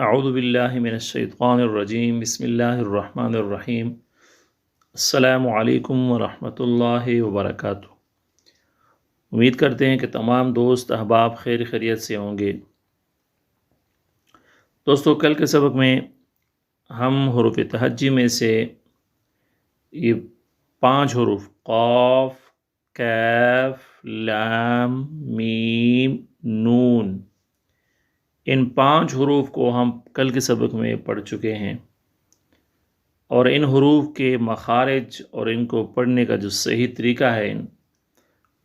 اعوذ باللہ من الشیطان الرجیم بسم اللہ الرحمن الرحیم السلام علیکم ورحمۃ اللہ وبرکاتہ۔ امید کرتے ہیں کہ تمام دوست احباب خیر خیریت سے ہوں گے۔ دوستو، کل کے سبق میں ہم حروف تہجی میں سے یہ 5 حروف قاف، کاف، لام، میم، نون، ان 5 حروف کو ہم کل کے سبق میں پڑھ چکے ہیں، اور ان حروف کے مخارج اور ان کو پڑھنے کا جو صحیح طریقہ ہے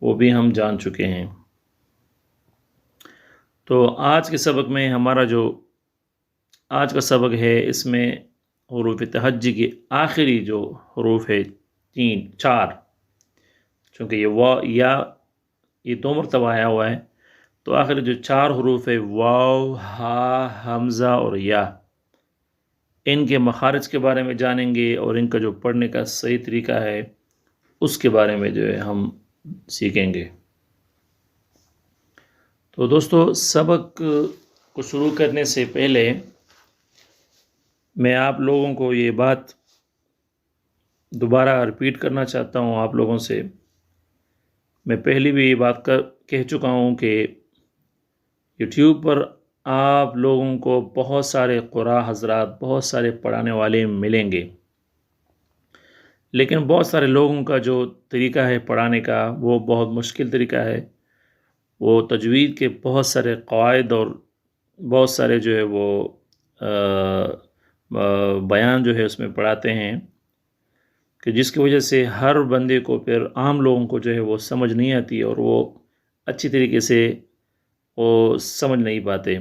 وہ بھی ہم جان چکے ہیں۔ تو آج کے سبق میں ہمارا جو آج کا سبق ہے، اس میں حروف تہجی کے آخری جو حروف ہے 4، چونکہ یہ یا یہ 2 مرتبہ آیا ہوا ہے، تو آخر جو 4 حروف ہے واو، ہا، حمزہ اور یا، ان کے مخارج کے بارے میں جانیں گے، اور ان کا جو پڑھنے کا صحیح طریقہ ہے اس کے بارے میں جو ہے ہم سیکھیں گے۔ تو دوستو، سبق کو شروع کرنے سے پہلے میں آپ لوگوں کو یہ بات دوبارہ رپیٹ کرنا چاہتا ہوں آپ لوگوں سے۔ میں پہلی بھی یہ بات کہہ چکا ہوں کہ یوٹیوب پر آپ لوگوں کو بہت سارے قراء حضرات، بہت سارے پڑھانے والے ملیں گے، لیکن بہت سارے لوگوں کا جو طریقہ ہے پڑھانے کا وہ بہت مشکل طریقہ ہے۔ وہ تجوید کے بہت سارے قواعد اور بہت سارے جو ہے وہ بیان جو ہے اس میں پڑھاتے ہیں، کہ جس کی وجہ سے ہر بندے کو، پھر عام لوگوں کو جو ہے وہ سمجھ نہیں آتی، اور وہ اچھی طریقے سے وہ سمجھ نہیں پاتے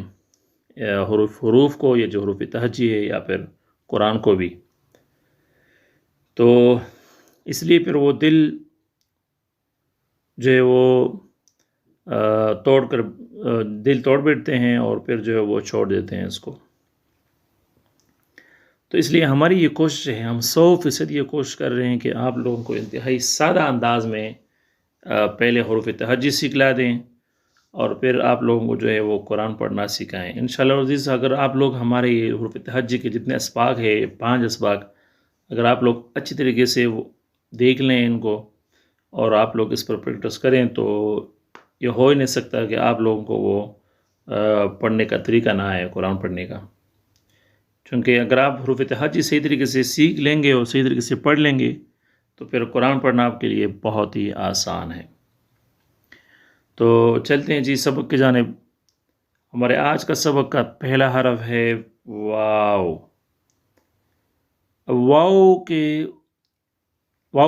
حروف کو، یا جو حروف تہجی ہے، یا پھر قرآن کو بھی۔ تو اس لیے پھر وہ دل جو ہے وہ دل توڑ بیٹھتے ہیں، اور پھر جو ہے وہ چھوڑ دیتے ہیں اس کو۔ تو اس لیے ہماری یہ کوشش ہے، ہم 100% یہ کوشش کر رہے ہیں کہ آپ لوگوں کو انتہائی سادہ انداز میں پہلے حروف تہجی سکھلا دیں، اور پھر آپ لوگوں کو جو ہے وہ قرآن پڑھنا سکھائیں انشاءاللہ العزیز۔ اگر آپ لوگ ہمارے یہ حروف تہجی کے جتنے اسباق ہے، 5 اسباق، اگر آپ لوگ اچھی طریقے سے دیکھ لیں ان کو، اور آپ لوگ اس پر پریکٹس کریں، تو یہ ہو ہی نہیں سکتا کہ آپ لوگوں کو وہ پڑھنے کا طریقہ نہ آئے، قرآن پڑھنے کا۔ چونکہ اگر آپ حروف تہجی صحیح طریقے سے سیکھ لیں گے اور صحیح طریقے سے پڑھ لیں گے، تو پھر قرآن پڑھنا آپ کے لیے بہت ہی آسان ہے۔ تو چلتے ہیں جی سبق کی جانب۔ ہمارے آج کا سبق کا پہلا حرف ہے واو۔ واو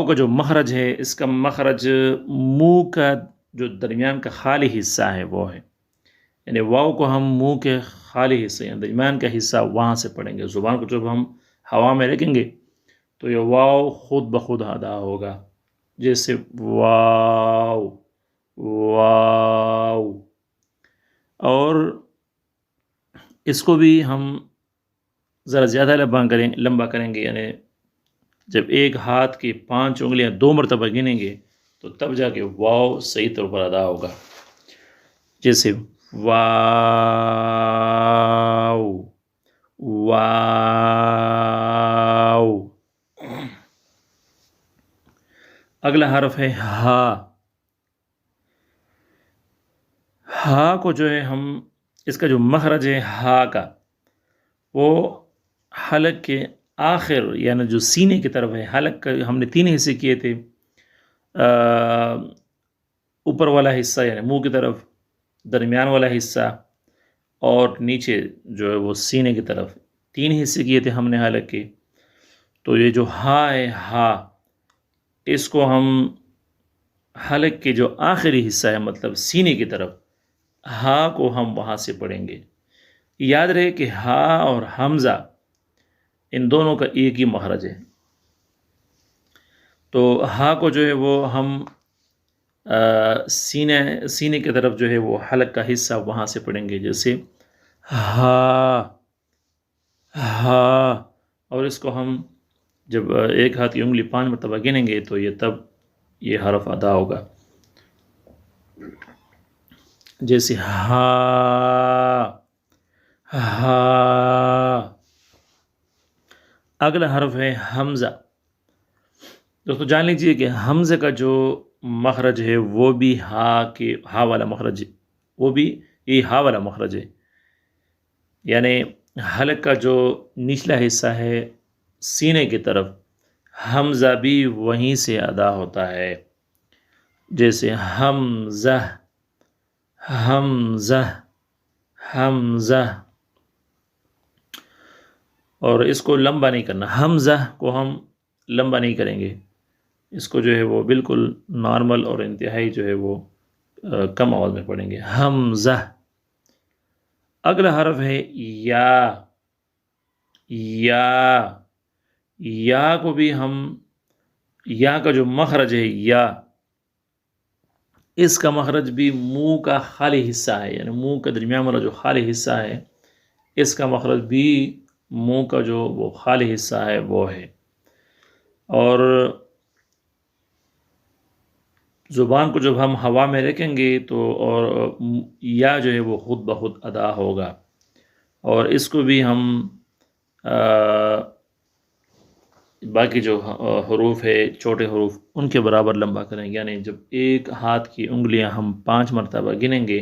کا جو مخرج ہے، اس کا مخرج منہ کا جو درمیان کا خالی حصہ ہے وہ ہے، یعنی واو کو ہم منہ کے خالی حصے، یعنی درمیان کا حصہ، وہاں سے پڑھیں گے۔ زبان کو جب ہم ہوا میں رکھیں گے تو یہ واو خود بخود ادا ہوگا، جیسے واو واو۔ اور اس کو بھی ہم ذرا زیادہ لمبا کریں گے، یعنی جب ایک ہاتھ کی 5 انگلیاں 2 مرتبہ گنیں گے تو تب جا کے واو صحیح طور پر ادا ہوگا، جیسے واو واو۔ اگلا حرف ہے ہا۔ ہا کو جو ہے ہم، اس کا جو مخرج ہے ہا کا، وہ حلق کے آخر، یعنی جو سینے کی طرف ہے۔ حلق کا ہم نے 3 حصے کیے تھے، اوپر والا حصہ یعنی منہ کی طرف، درمیان والا حصہ، اور نیچے جو ہے وہ سینے کی طرف، 3 حصے کیے تھے ہم نے حلق کے۔ تو یہ جو ہا ہے، ہا، اس کو ہم حلق کے جو آخری حصہ ہے، مطلب سینے کی طرف، ہا کو ہم وہاں سے پڑھیں گے۔ یاد رہے کہ ہا اور حمزہ ان دونوں کا ایک ہی مخرج ہے۔ تو ہا کو جو ہے وہ ہم سینے کی طرف جو ہے وہ حلق کا حصہ وہاں سے پڑھیں گے، جیسے ہا ہا۔ اور اس کو ہم جب ایک ہاتھ کی انگلی 5 مرتبہ گنیں گے تو تب یہ حرف ادا ہوگا، جیسے ہا ہا۔ اگلا حرف ہے حمزہ۔ دوستو جان لیجیے کہ حمزے کا جو مخرج ہے وہ بھی ہا والا مخرج، وہ بھی یہ ہا والا مخرج ہے، یعنی حلق کا جو نچلا حصہ ہے سینے کی طرف، حمزہ بھی وہیں سے ادا ہوتا ہے، جیسے حمزہ حمزہ حمزہ، اور اس کو لمبا نہیں کرنا، حمزہ کو ہم لمبا نہیں کریں گے، اس کو جو ہے وہ بالکل نارمل اور انتہائی جو ہے وہ کم آواز میں پڑھیں گے، حمزہ۔ اگلا حرف ہے یا۔ یا کو بھی ہم، یا کا جو مخرج ہے یا، اس کا مخرج بھی منہ کا خالی حصہ ہے، یعنی منہ کا درمیان والا جو خالی حصہ ہے اس کا مخرج بھی منہ کا جو وہ خالی حصہ ہے وہ ہے، اور زبان کو جب ہم ہوا میں رکھیں گے تو اور یا جو ہے وہ خود بخود ادا ہوگا، اور اس کو بھی ہم باقی جو حروف ہے چھوٹے حروف ان کے برابر لمبا کریں گے، یعنی جب ایک ہاتھ کی انگلیاں ہم 5 مرتبہ گنیں گے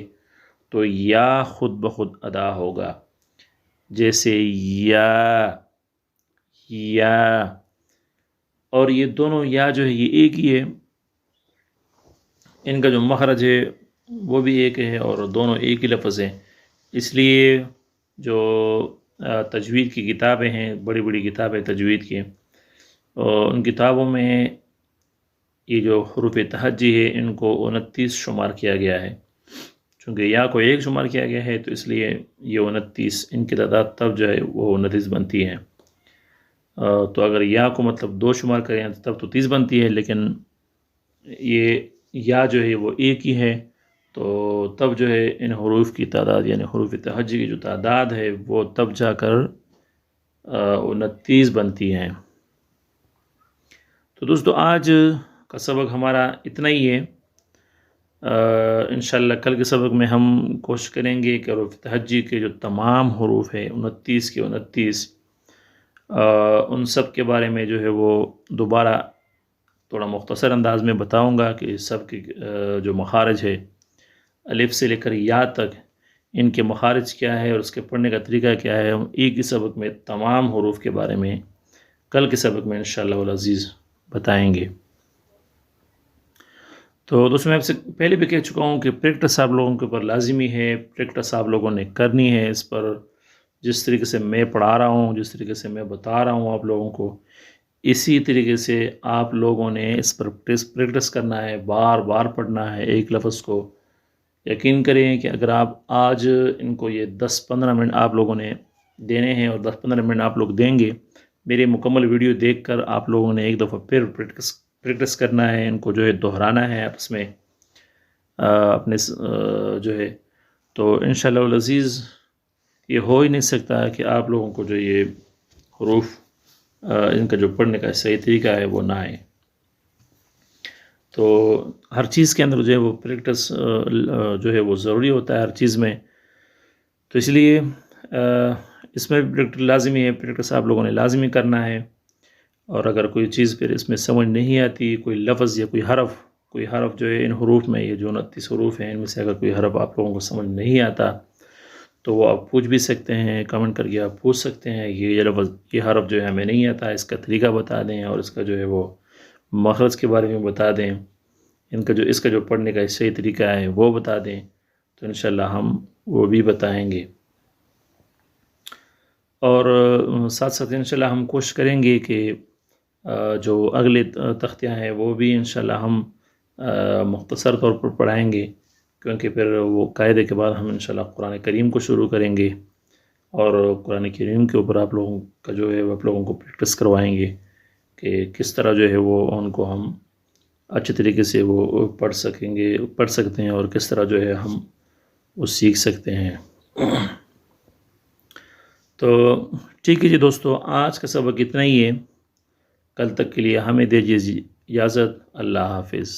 تو یا خود بخود ادا ہوگا، جیسے یا یا، اور یہ دونوں یا جو ہے یہ ایک ہی ہے، ان کا جو مخرج ہے وہ بھی ایک ہے اور دونوں ایک ہی لفظ ہیں، اس لیے جو تجوید کی کتابیں ہیں، بڑی بڑی کتابیں تجوید کی، ان کتابوں میں یہ جو حروف تہجی ہے ان کو 29 شمار کیا گیا ہے، چونکہ یا کو 1 شمار کیا گیا ہے تو اس لیے یہ 29 ان کی تعداد تب جو ہے وہ 29 بنتی ہے، تو اگر یا کو مطلب 2 شمار کریں تب تو 30 بنتی ہے، لیکن یہ یا جو ہے وہ ایک ہی ہے، تو تب جو ہے ان حروف کی تعداد یعنی حروف تہجی کی جو تعداد ہے وہ تب جا کر 29 بنتی ہیں۔ تو دوستو آج کا سبق ہمارا اتنا ہی ہے، انشاءاللہ کل کے سبق میں ہم کوشش کریں گے کہ حروف تہجی کے جو تمام حروف ہیں 29 کے 29، ان سب کے بارے میں جو ہے وہ دوبارہ تھوڑا مختصر انداز میں بتاؤں گا کہ سب کے جو مخارج ہے الف سے لے کر یا تک ان کے مخارج کیا ہے اور اس کے پڑھنے کا طریقہ کیا ہے، ہم ایک ہی سبق میں تمام حروف کے بارے میں کل کے سبق میں انشاءاللہ العزیز بتائیں گے۔ تو دوستوں میں آپ سے پہلے بھی کہہ چکا ہوں کہ پریکٹس آپ لوگوں کے اوپر لازمی ہے، پریکٹس آپ لوگوں نے کرنی ہے اس پر، جس طریقے سے میں پڑھا رہا ہوں، جس طریقے سے میں بتا رہا ہوں آپ لوگوں کو، اسی طریقے سے آپ لوگوں نے اس پر پریکٹس کرنا ہے، بار بار پڑھنا ہے ایک لفظ کو۔ یقین کریں کہ اگر آپ آج ان کو یہ 10-15 منٹ آپ لوگوں نے دینے ہیں اور 10-15 منٹ آپ لوگ دیں گے، میری مکمل ویڈیو دیکھ کر آپ لوگوں نے ایک دفعہ پھر پریکٹس کرنا ہے، ان کو جو ہے دہرانا ہے آپس میں اپنے جو ہے، تو انشاءاللہ العزیز یہ ہو ہی نہیں سکتا کہ آپ لوگوں کو جو یہ حروف ان کا جو پڑھنے کا صحیح طریقہ ہے وہ نہ آئے۔ تو ہر چیز کے اندر جو ہے وہ پریکٹس جو ہے وہ ضروری ہوتا ہے ہر چیز میں، تو اس لیے اس میں پریکٹس لازمی ہے، پریکٹس آپ لوگوں نے لازمی کرنا ہے، اور اگر کوئی چیز پھر اس میں سمجھ نہیں آتی، کوئی لفظ یا کوئی حرف جو ہے ان حروف میں، یہ جو 29 حروف ہیں ان میں سے اگر کوئی حرف آپ لوگوں کو سمجھ نہیں آتا تو وہ آپ پوچھ بھی سکتے ہیں، کمنٹ کر کے آپ پوچھ سکتے ہیں، یہ لفظ یہ حرف جو ہے ہمیں نہیں آتا، اس کا طریقہ بتا دیں اور اس کا جو ہے وہ مخرج کے بارے میں بتا دیں، اس کا جو پڑھنے کا صحیح طریقہ ہے وہ بتا دیں، تو انشاءاللہ ہم وہ بھی بتائیں گے، اور ساتھ ساتھ انشاءاللہ ہم کوشش کریں گے کہ جو اگلے تختیاں ہیں وہ بھی انشاءاللہ ہم مختصر طور پر پڑھائیں گے، کیونکہ پھر وہ قاعدے کے بعد ہم انشاءاللہ قرآن کریم کو شروع کریں گے، اور قرآن کریم کے اوپر آپ لوگوں کا جو ہے آپ لوگوں کو پریکٹس کروائیں گے کہ کس طرح جو ہے وہ ان کو ہم اچھے طریقے سے وہ پڑھ سکتے ہیں، اور کس طرح جو ہے ہم وہ سیکھ سکتے ہیں۔ تو ٹھیک ہے جی دوستو، آج کا سبق اتنا ہی ہے، کل تک کے لیے ہمیں دیجیے اجازت، اللہ حافظ۔